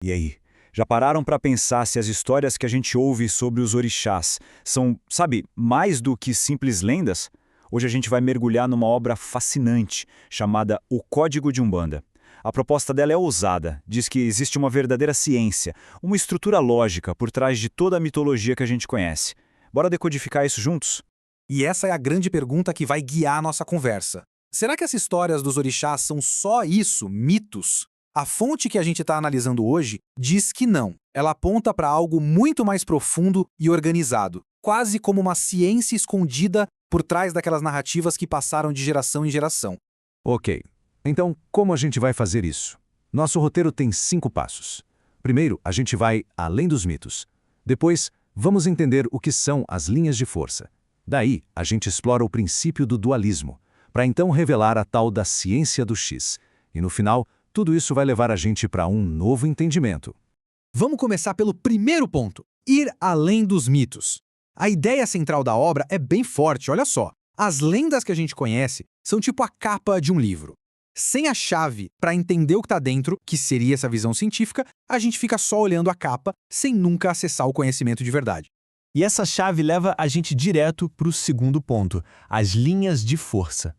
E aí, já pararam para pensar se as histórias que a gente ouve sobre os orixás são, sabe, mais do que simples lendas? Hoje a gente vai mergulhar numa obra fascinante chamada O Código de Umbanda. A proposta dela é ousada, diz que existe uma verdadeira ciência, uma estrutura lógica por trás de toda a mitologia que a gente conhece. Bora decodificar isso juntos? E essa é a grande pergunta que vai guiar a nossa conversa. Será que essas histórias dos orixás são só isso, mitos? A fonte que a gente está analisando hoje diz que não. Ela aponta para algo muito mais profundo e organizado, quase como uma ciência escondida por trás daquelas narrativas que passaram de geração em geração. Ok. Então, como a gente vai fazer isso? Nosso roteiro tem 5 passos. Primeiro, a gente vai além dos mitos. Depois, vamos entender o que são as linhas de força. Daí, a gente explora o princípio do dualismo, para então revelar a tal da ciência do X. E no final, tudo isso vai levar a gente para um novo entendimento. Vamos começar pelo primeiro ponto: ir além dos mitos. A ideia central da obra é bem forte, olha só. As lendas que a gente conhece são tipo a capa de um livro. Sem a chave para entender o que está dentro, que seria essa visão científica, a gente fica só olhando a capa, sem nunca acessar o conhecimento de verdade. E essa chave leva a gente direto para o segundo ponto, as linhas de força.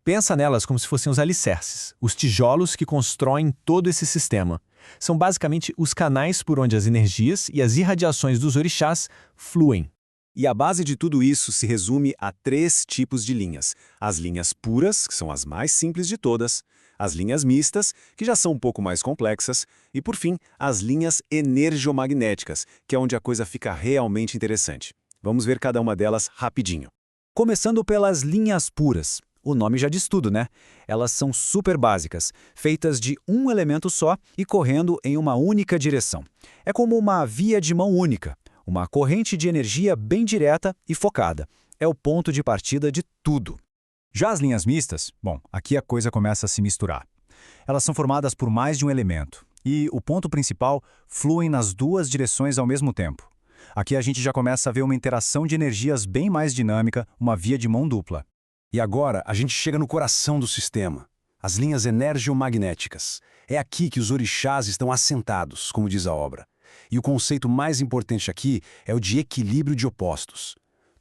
Pensa nelas como se fossem os alicerces, os tijolos que constroem todo esse sistema. São basicamente os canais por onde as energias e as irradiações dos orixás fluem. E a base de tudo isso se resume a 3 tipos de linhas. As linhas puras, que são as mais simples de todas, as linhas mistas, que já são um pouco mais complexas, e, por fim, as linhas energomagnéticas, que é onde a coisa fica realmente interessante. Vamos ver cada uma delas rapidinho. Começando pelas linhas puras. O nome já diz tudo, né? Elas são super básicas, feitas de um elemento só e correndo em uma única direção. É como uma via de mão única. Uma corrente de energia bem direta e focada. É o ponto de partida de tudo. Já as linhas mistas, bom, aqui a coisa começa a se misturar. Elas são formadas por mais de um elemento, e o ponto principal flui nas 2 direções ao mesmo tempo. Aqui a gente já começa a ver uma interação de energias bem mais dinâmica, uma via de mão dupla. E agora a gente chega no coração do sistema, as linhas energomagnéticas. É aqui que os orixás estão assentados, como diz a obra. E o conceito mais importante aqui é o de equilíbrio de opostos.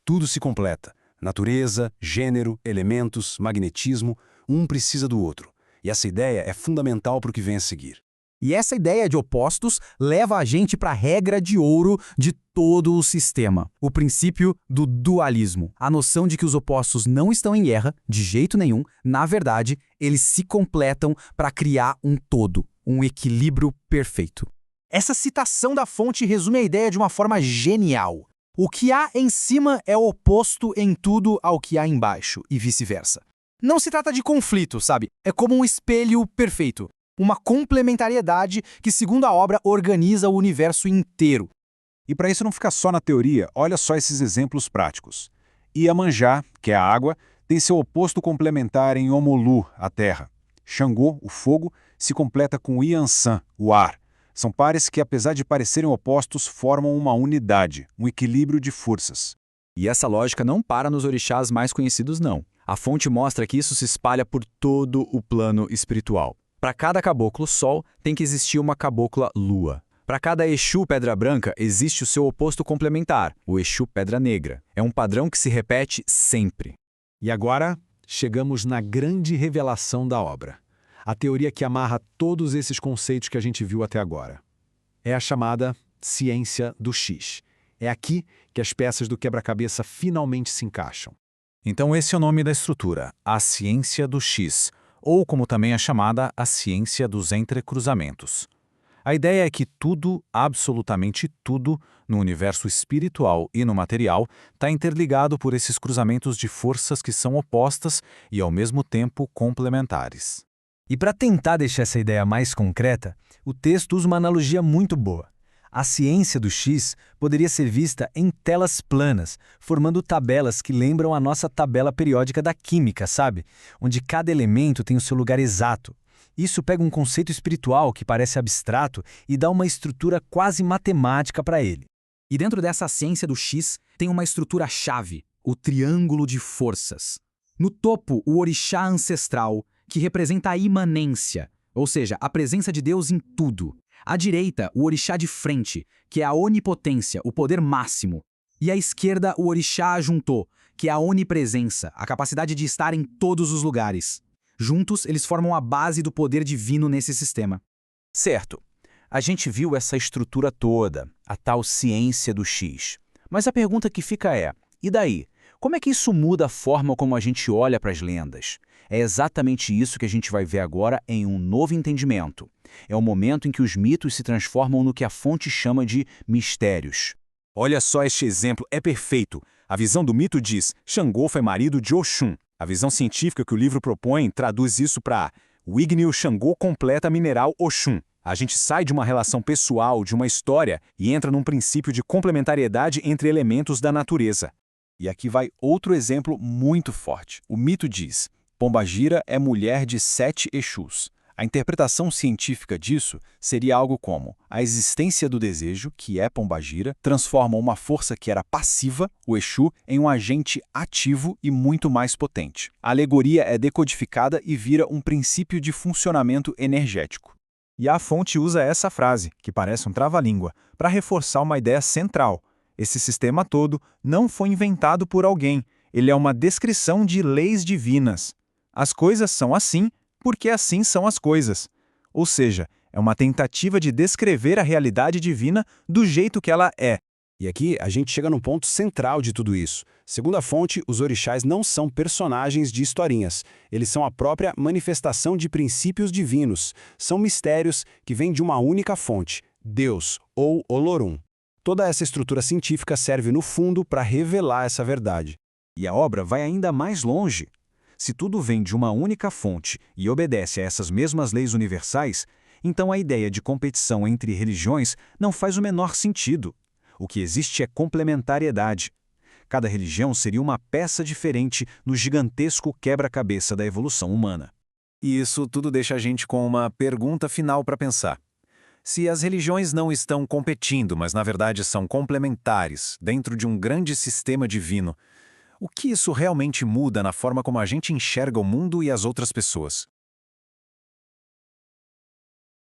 Tudo se completa. Natureza, gênero, elementos, magnetismo, um precisa do outro. E essa ideia é fundamental para o que vem a seguir. E essa ideia de opostos leva a gente para a regra de ouro de todo o sistema. O princípio do dualismo. A noção de que os opostos não estão em guerra, de jeito nenhum. Na verdade, eles se completam para criar um todo, um equilíbrio perfeito. Essa citação da fonte resume a ideia de uma forma genial. O que há em cima é oposto em tudo ao que há embaixo, e vice-versa. Não se trata de conflito, sabe? É como um espelho perfeito. Uma complementariedade que, segundo a obra, organiza o universo inteiro. E para isso não ficar só na teoria, olha só esses exemplos práticos. Iemanjá, que é a água, tem seu oposto complementar em Omolu, a terra. Xangô, o fogo, se completa com Iansã, o ar. São pares que, apesar de parecerem opostos, formam uma unidade, um equilíbrio de forças. E essa lógica não para nos orixás mais conhecidos, não. A fonte mostra que isso se espalha por todo o plano espiritual. Para cada caboclo sol, tem que existir uma cabocla lua. Para cada Exu Pedra Branca, existe o seu oposto complementar, o Exu Pedra Negra. É um padrão que se repete sempre. E agora, chegamos na grande revelação da obra. A teoria que amarra todos esses conceitos que a gente viu até agora. É a chamada ciência do X. É aqui que as peças do quebra-cabeça finalmente se encaixam. Então esse é o nome da estrutura, a ciência do X, ou como também é chamada, a ciência dos entrecruzamentos. A ideia é que tudo, absolutamente tudo, no universo espiritual e no material, está interligado por esses cruzamentos de forças que são opostas e, ao mesmo tempo, complementares. E para tentar deixar essa ideia mais concreta, o texto usa uma analogia muito boa. A ciência do X poderia ser vista em telas planas, formando tabelas que lembram a nossa tabela periódica da química, sabe? Onde cada elemento tem o seu lugar exato. Isso pega um conceito espiritual que parece abstrato e dá uma estrutura quase matemática para ele. E dentro dessa ciência do X tem uma estrutura-chave, o triângulo de forças. No topo, o orixá ancestral, que representa a imanência, ou seja, a presença de Deus em tudo. À direita, o orixá de frente, que é a onipotência, o poder máximo. E à esquerda, o orixá junto, que é a onipresença, a capacidade de estar em todos os lugares. Juntos, eles formam a base do poder divino nesse sistema. Certo. A gente viu essa estrutura toda, a tal ciência do X. Mas a pergunta que fica é, e daí? Como é que isso muda a forma como a gente olha para as lendas? É exatamente isso que a gente vai ver agora em um novo entendimento. É o momento em que os mitos se transformam no que a fonte chama de mistérios. Olha só, este exemplo é perfeito. A visão do mito diz, Xangô foi marido de Oxum. A visão científica que o livro propõe traduz isso para o ígneo Xangô completa mineral Oxum. A gente sai de uma relação pessoal, de uma história, e entra num princípio de complementariedade entre elementos da natureza. E aqui vai outro exemplo muito forte. O mito diz, Pombagira é mulher de 7 Exus. A interpretação científica disso seria algo como a existência do desejo, que é Pombagira, transforma uma força que era passiva, o Exu, em um agente ativo e muito mais potente. A alegoria é decodificada e vira um princípio de funcionamento energético. E a fonte usa essa frase, que parece um trava-língua, para reforçar uma ideia central. Esse sistema todo não foi inventado por alguém, ele é uma descrição de leis divinas. As coisas são assim porque assim são as coisas. Ou seja, é uma tentativa de descrever a realidade divina do jeito que ela é. E aqui a gente chega no ponto central de tudo isso. Segundo a fonte, os orixás não são personagens de historinhas. Eles são a própria manifestação de princípios divinos. São mistérios que vêm de uma única fonte, Deus ou Olorum. Toda essa estrutura científica serve, no fundo, para revelar essa verdade. E a obra vai ainda mais longe. Se tudo vem de uma única fonte e obedece a essas mesmas leis universais, então a ideia de competição entre religiões não faz o menor sentido. O que existe é complementariedade. Cada religião seria uma peça diferente no gigantesco quebra-cabeça da evolução humana. E isso tudo deixa a gente com uma pergunta final para pensar. Se as religiões não estão competindo, mas na verdade são complementares, dentro de um grande sistema divino, o que isso realmente muda na forma como a gente enxerga o mundo e as outras pessoas?